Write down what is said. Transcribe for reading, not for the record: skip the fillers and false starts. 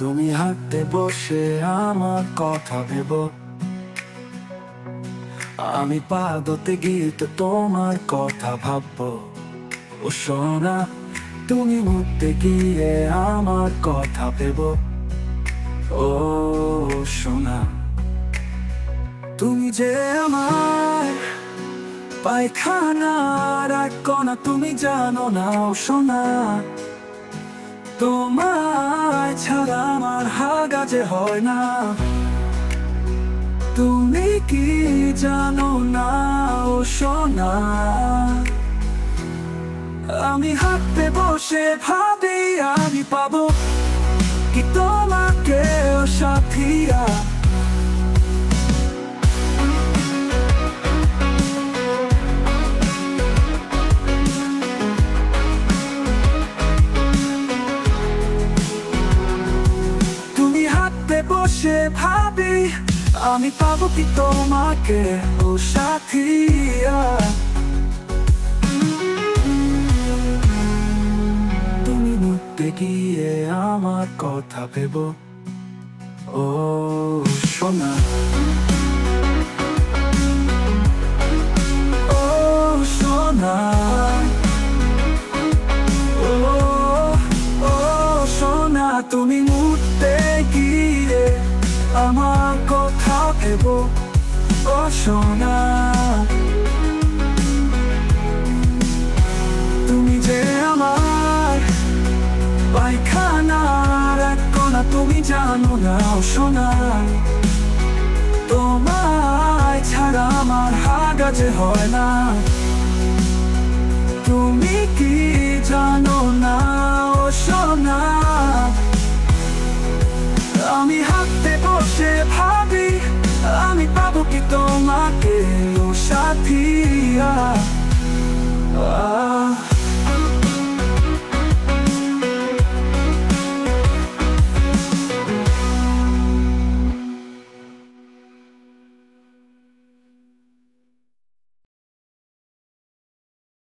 তুমি হাঁটতে বসে আমার কথা ভেবো, আমি পাদতে গিয়ে তোমার কথা ভাববো। ও সোনা, তুমি উঠতে গিয়ে আমার কথা ভেবো। ও সোনা, তুমি যে আমার পায়খানার এক কণা, তুমি জানো না ও সোনা। তোমায় ছাড়া আমার হাগা যে হয় না। তুমি কি জানো না ও সোনা, আমি হাঁটতে বসে ভাবি আমি পাবো কি তোমাকে ও সাথিয়া। তুমি হাঁটতে বসে ভাবি আমি পাবো কি তোমাকে ও সাথিয়া। তুমি উঠতে গিয়ে আমার কথা ভেবো। ও সোনা, ও সোনা, ও ও সোনা, তুমি উঠতে গিয়ে আমার কথা ভেবো। ও সোনা, তুমি যে আমার পায়খানার এক কণা, তুমি জানো না ও সোনা। তোমায় ছাড়া আমার হাগা যে হয় না। তুমি কি জানো না ও সোনা, আমি হাঁটতে বসে ভাবি আমি পাবো কি তোমাকে ও সাথিয়া।